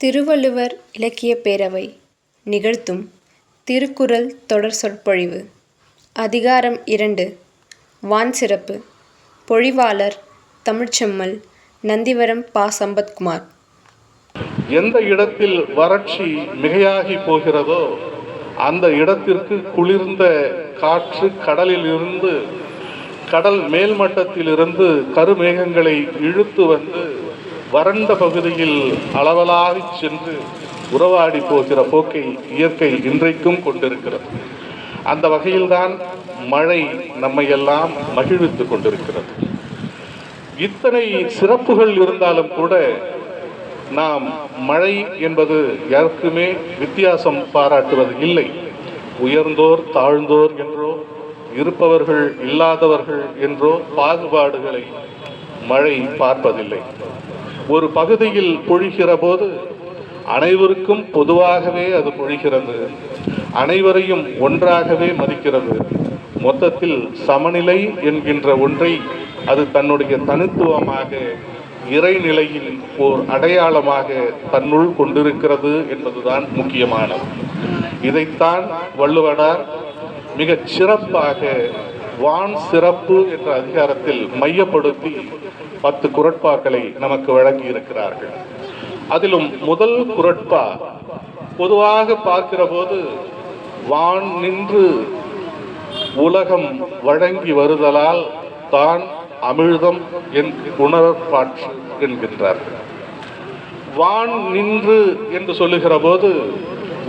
திருவள்ளுவர் இலக்கியப் பேரவை நிகழ்த்தும் திருக்குறள் தொடர் சொற்பொழிவு. அதிகாரம் 2. வான் சிறப்பு. பொழிவாளர் தமிழ்ச்செம்மல், நந்திவரம் பா. சம்பத்குமார். எந்த இடத்தில் வறட்சி மிகையாகி போகிறதோ அந்த இடத்திற்கு குளிர்ந்த காற்று கடலிலிருந்து, கடல் மேல்மட்டத்திலிருந்து கருமேகங்களை இழுத்து வந்து வறண்ட பகுதியில் அளவலாகி சென்று உறவாடி போகிற போக்கை இயற்கை இன்றைக்கும் கொண்டிருக்கிறது. அந்த வகையில்தான் மழை நம்மையெல்லாம் மகிழ்வித்துக் கொண்டிருக்கிறது. இத்தனை சிறப்புகள் இருந்தாலும் கூட நாம் மழை என்பது யாருக்குமே வித்தியாசம் பாராட்டுவது இல்லை. உயர்ந்தோர் தாழ்ந்தோர் என்றோ, இருப்பவர்கள் இல்லாதவர்கள் என்றோ பாகுபாடுகளை மழை பார்ப்பதில்லை. ஒரு பகுதியில் பொழிகிற போது அனைவருக்கும் பொதுவாகவே அது பொழிகிறது, அனைவரையும் ஒன்றாகவே மதிக்கிறது. மொத்தத்தில் சமநிலை என்கின்ற ஒன்றை அது தன்னுடைய தனித்துவமாக, இறைநிலையின் ஓர் அடையாளமாக தன்னுள் கொண்டிருக்கிறது என்பதுதான் முக்கியமானது. இதைத்தான் வள்ளுவனார் மிகச் சிறப்பாக வான் சிறப்பு என்ற அதிகாரத்தில் மையப்படுத்தி 10 குறட்பாக்களை நமக்கு வழங்கி இருக்கிறார்கள். அதிலும் முதல் குறட்பா பொதுவாக பார்க்கிற போது வான் நின்று உலகம் வழங்கி வருதலால் தான் அமிழ்தம் என் உணர்பாற்று என்கின்றார்கள். வான் நின்று என்று சொல்லுகிற போது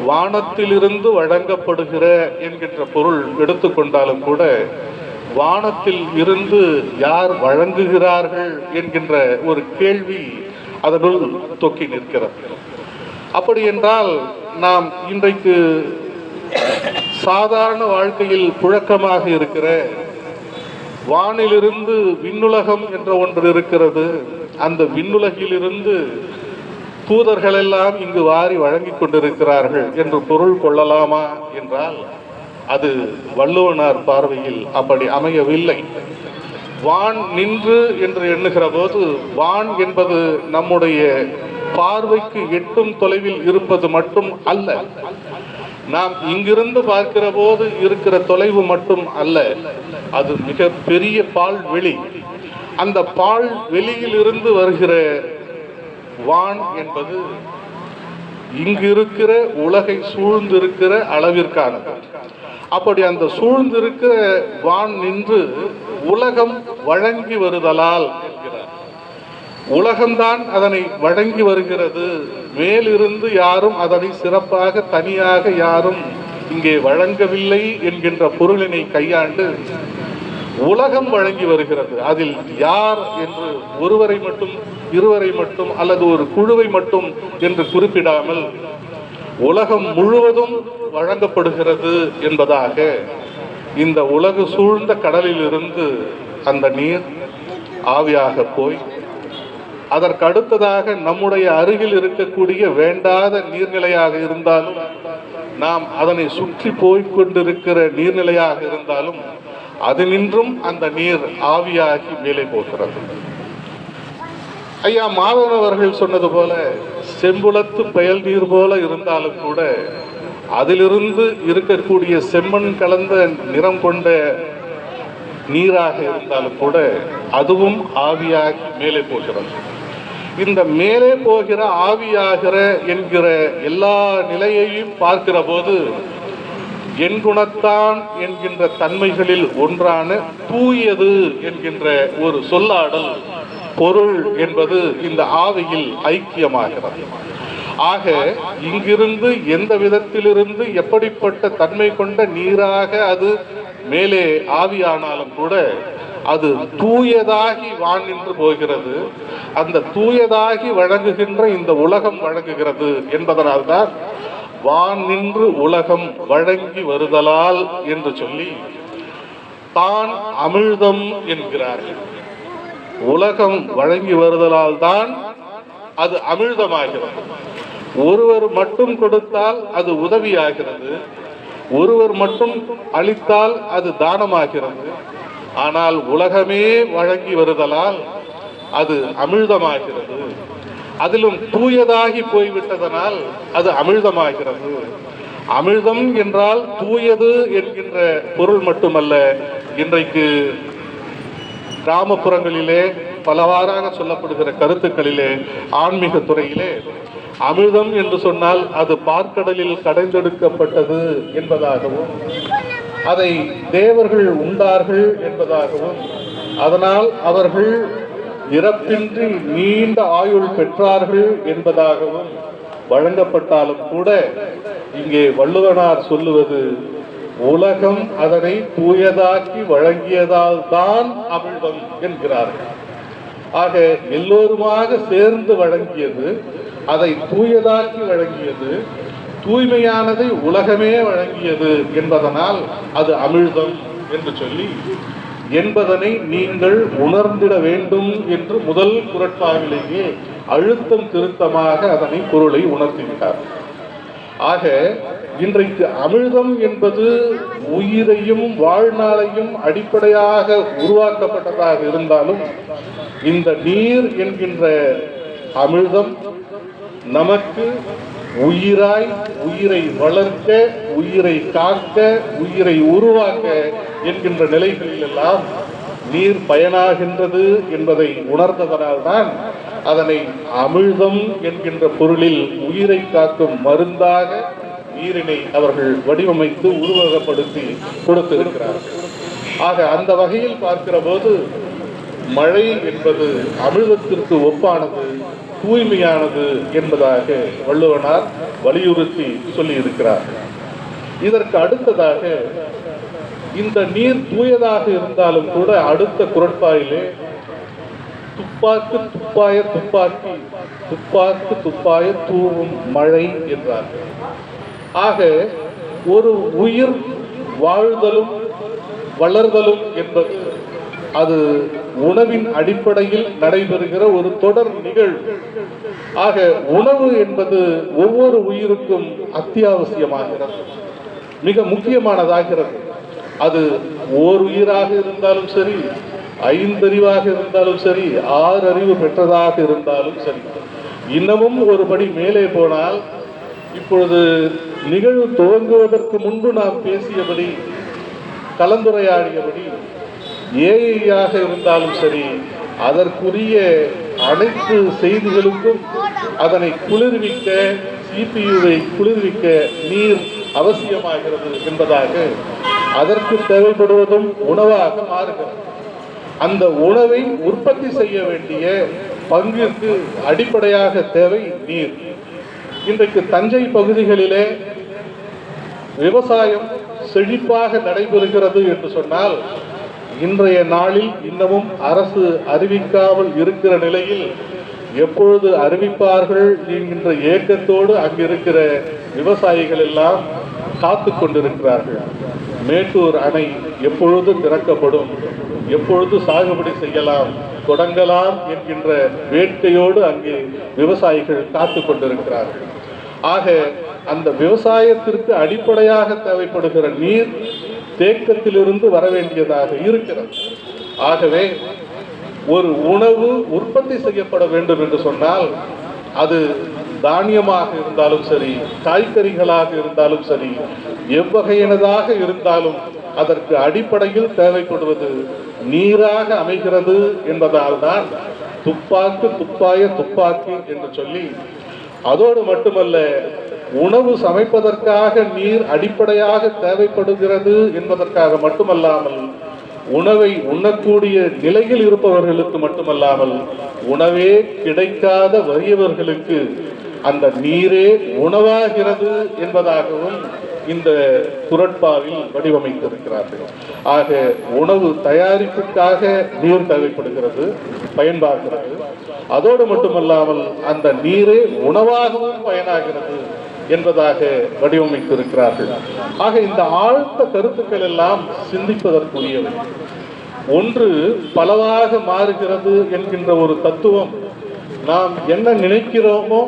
வானத்திலிருந்து வழங்கப்படுகிற என்கின்ற பொருள் எடுத்துக்கொண்டாலும் கூட வானத்தில் இருந்து யார் வழங்குகிறார்கள் என்கின்ற ஒரு கேள்வி அதனுள் தொக்கி நிற்கிறது. அப்படி என்றால் நாம் இன்றைக்கு சாதாரண வாழ்க்கையில் புழக்கமாக இருக்கிற வானிலிருந்து விண்ணுலகம் என்ற ஒன்று இருக்கிறது, அந்த விண்ணுலகிலிருந்து தூதர்கள் எல்லாம் இங்கு வாரி வழங்கி கொண்டிருக்கிறார்கள் என்று பொருள் கொள்ளலாமா என்றால் அது வள்ளுவனார் பார்வையில் அப்படி அமையவில்லை. வான் நின்று என்று எண்ணுகிற போது வான் என்பது நம்முடைய பார்வைக்கு எட்டும் தொலைவில் இருப்பது மட்டும் அல்ல, நாம் இங்கிருந்து பார்க்கிற போது இருக்கிற தொலைவு மட்டும் அல்ல, அது மிக பெரிய பால்வெளி. அந்த பால்வெளியிலிருந்து வருகிற வான் என்பது இங்கு இருக்கிற உலகை சூழ்ந்திருக்கிற அளவிற்கானது. அப்படி அந்த சூழ்ந்திருக்கிற வான் நின்று உலகம் வழங்கி வருதலால் என்கிறார். உலகம்தான் அதனை வழங்கி வருகிறது, மேலிருந்து யாரும் அதனை சிறப்பாக தனியாக யாரும் இங்கே வழங்கவில்லை என்கின்ற பொருளினை கையாண்டு உலகம் வழங்கி வருகிறது. அதில் யார் என்று ஒருவரை மட்டும், இருவரை மட்டும் அல்லது ஒரு குழுவை மட்டும் என்று குறிப்பிடாமல் உலகம் முழுவதும் வழங்கப்படுகிறது என்பதாக இந்த உலகு சூழ்ந்த கடலில் இருந்து அந்த நீர் ஆவியாக போய் அதற்கு அடுத்ததாக நம்முடைய அருகில் இருக்கக்கூடிய வேண்டாத நீர்நிலையாக இருந்தாலும், நாம் அதனை சுற்றி போய்கொண்டிருக்கிற நீர்நிலையாக இருந்தாலும் அதனின்றும் அந்த நீர் ஆவியாகி மேலே போகிறது. ஐயா மாதவன் அவர்கள் சொன்னது போல செம்புலத்து பெயல் நீர் போல இருந்தாலும் கூட அதிலிருந்து இருக்கக்கூடிய செம்மண் கலந்த நிறம் கொண்ட நீராக இருந்தாலும் கூட அதுவும் ஆவியாகி மேலே போகிறது. இந்த மேலே போகிற ஆவியாகிற என்கிற எல்லா நிலையையும் பார்க்கிற போது என் குணத்தான் என்கின்ற தன்மைகளில் ஒன்றான தூயது என்கின்ற ஒரு சொல்லாடல், பொருள் என்பது இந்த ஆவியில் ஐக்கியமாகிறது. ஆக இங்கிருந்து எந்த விதத்திலிருந்து எப்படிப்பட்ட தன்மை கொண்ட நீராக அது மேலே ஆவியானாலும் கூட அது தூயதாகி வான் நின்று போகிறது. அந்த தூயதாகி வழங்குகின்ற இந்த உலகம் வழங்குகிறது என்பதனால்தான் வான் நின்று உலகம் வழங்கி வருதலால் என்று சொல்லி தான் அமிழ்தம் என்கிறார்கள். உலகம் வழங்கி வருதலால் தான் அது அமிழ்தமாகிறது. ஒருவர் மட்டும் கொடுத்தால் அது உதவியாகிறது, ஒருவர் மட்டும் அளித்தால் அது தானமாகிறது. ஆனால் உலகமே வழங்கி வருதலால் அது அமிழ்தமாகிறது. அதிலும் தூயதாகி போய்விட்டதனால் அது அமிழ்தமாகிறது. அமிழ்தம் என்றால் தூயது என்கின்ற பொருள் மட்டுமல்ல. இன்றைக்கு கிராமப்புறங்களிலே பலவாறாக சொல்லப்படுகிற கருத்துக்களிலே, ஆன்மீக துறையிலே அமிர்தம் என்று சொன்னால் அது பார்க்கடலில் கடைந்தெடுக்கப்பட்டது என்பதாகவும், அதை தேவர்கள் உண்டார்கள் என்பதாகவும், அதனால் அவர்கள் இறப்பின்றி நீண்ட ஆயுள் பெற்றார்கள் என்பதாகவும் வழங்கப்பட்டாலும் கூட, இங்கே வள்ளுவனார் சொல்லுவது உலகம் அதனை தூயதாக்கி வழங்கியதால் தான் அமிழ்தம் என்கிறார்கள். ஆக எல்லோருமாக சேர்ந்து வழங்கியது, அதை தூயதாக்கி வழங்கியது, தூய்மையானதை உலகமே வழங்கியது என்பதனால் அது அமிழ்தம் என்று சொல்லி, என்பதனை நீங்கள் உணர்ந்திட வேண்டும் என்று முதல் குறட்பாவிலேயே அழுத்தம் திருத்தமாக அதனை பொருளை உணர்த்திவிட்டார். ஆக இன்றைக்கு அமிழ்தம் என்பது உயிரையும் வாழ்நாளையும் அடிப்படையாக உருவாக்கப்பட்டதாக இருந்தாலும், இந்த நீர் என்கின்ற அமிழ்தம் நமக்கு உயிராய், உயிரை வளர்க்க, உயிரை காக்க, உயிரை உருவாக்க என்கின்ற நிலைகளில் எல்லாம் நீர் பயனாகின்றது என்பதை உணர்ந்ததனால்தான் அதனை அமிழ்தம் என்கின்ற பொருளில் உயிரை காக்கும் மருந்தாக நீரினை அவர்கள் வடிவமைத்து உருவகப்படுத்தி கொடுத்திருக்கிறார்கள். ஆக அந்த வகையில் பார்க்கிற போது மழை என்பது அமிழ்தத்திற்கு ஒப்பானது, தூய்மையானது என்பதாக வள்ளுவனார் வலியுறுத்தி சொல்லி இருக்கிறார். இதற்கு அடுத்ததாக, இந்த நீர் தூயதாக இருந்தாலும் கூட அடுத்த குறட்பாயிலே துப்பாக்கு துப்பாய துப்பாக்கி, துப்பாக்கு துப்பாய தூவும் மழை என்றார்கள். ஆக ஒரு உயிர் வாழ்தலும் வளர்தலும் என்பது அது உணவின் அடிப்படையில் நடைபெறுகிற ஒரு தொடர் நிகழ்வு. ஆக உணவு என்பது ஒவ்வொரு உயிருக்கும் அத்தியாவசியமாகிறது, மிக முக்கியமானதாகிறது. அது ஓர் உயிராக இருந்தாலும் சரி, 5 அறிவாக இருந்தாலும் சரி, 6 அறிவு பெற்றதாக இருந்தாலும் சரி. இன்னமும் ஒருபடி மேலே போனால், இப்பொழுது நிகழ்வு துவங்குவதற்கு முன்பு நாம் பேசியபடி, கலந்துரையாடியபடி, ஏஐயாக இருந்தாலும் சரி, அதற்குரிய அனைத்து செய்திகளுக்கும் அதனை குளிர்விக்க, சிபியுவை குளிர்விக்க நீர் அவசியமாகிறது என்பதாக, அதற்கு தேவைப்படுவதும் உணவாக மாறுகிறது. அந்த உணவை உற்பத்தி செய்ய வேண்டிய பங்கிற்கு அடிப்படையாக தேவை நீர். இன்றைக்கு தஞ்சை பகுதிகளிலே விவசாயம் செழிப்பாக நடைபெறுகிறது என்று சொன்னால், இன்றைய நாளில் இன்னமும் அரசு அறிவிக்காமல் இருக்கிற நிலையில் எப்பொழுது அறிவிப்பார்கள் என்கின்ற ஏக்கத்தோடு அங்கிருக்கிற விவசாயிகள் எல்லாம் காத்து கொண்டிருக்கிறார்கள். மேட்டூர் அணை எப்பொழுது திறக்கப்படும், எப்பொழுது சாகுபடி செய்யலாம், தொடங்கலாம் என்கின்ற வேட்கையோடு அங்கே விவசாயிகள் காத்து கொண்டிருக்கிறார்கள். ஆக அந்த விவசாயத்திற்கு அடிப்படையாக தேவைப்படுகிற நீர் தேக்கத்திலிருந்து வர வேண்டியதாக இருக்கிறது. ஆகவே ஒரு உணவு உற்பத்தி செய்யப்பட வேண்டும் என்று சொன்னால், அது தானியமாக இருந்தாலும் சரி, காய்கறிகளாக இருந்தாலும் சரி, எவ்வகையினதாக இருந்தாலும் அதற்கு அடிப்படையில் தேவைப்படுவது நீராக அமைகிறது என்பதால் தான் துப்பாக்கு துப்பாய துப்பாக்கி என்று சொல்லி, அதோடு மட்டுமல்ல, உணவு சமைப்பதற்காக நீர் அடிப்படையாக தேவைப்படுகிறது என்பதற்காக மட்டுமல்லாமல், உணவை உண்ணக்கூடிய நிலையில் இருப்பவர்களுக்கு மட்டுமல்லாமல், உணவே கிடைக்காத வறியவர்களுக்கு அந்த நீரே உணவாகிறது என்பதாகவும் இந்த குறட்பாவில் வடிவமைத்திருக்கிறார்கள். ஆக உணவு தயாரிப்புக்காக நீர் தேவைப்படுகிறது, பயன்பாடுகிறது. அதோடு மட்டுமல்லாமல் அந்த நீரே உணவாகவும் பயனாகிறது என்பதாக வடிவமைத்திருக்கிறார்கள். ஆக இந்த ஆழ்ந்த கருத்துக்கள் எல்லாம் சிந்திப்பதற்குரியவை. ஒன்று பலவாக மாறுகிறது என்கின்ற ஒரு தத்துவம், நாம் என்ன நினைக்கிறோமோ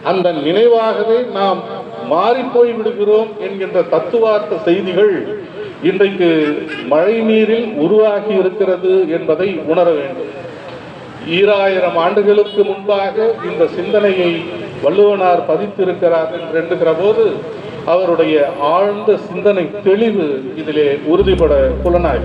அந்த நினைவாகவே நாம் மாறிப்போய் விடுகிறோம் என்கின்ற தத்துவார்த்த செய்திகள் இன்றைக்கு மழை நீரில் உருவாகி இருக்கிறது என்பதை உணர வேண்டும். 2000 ஆண்டுகளுக்கு முன்பாக இந்த சிந்தனையை வள்ளுவனார் பதித்திருக்கிறார் என்று எண்ணுகிற போது அவருடைய ஆழ்ந்த சிந்தனை தெளிவு இதிலே உறுதிபட புலனாய்.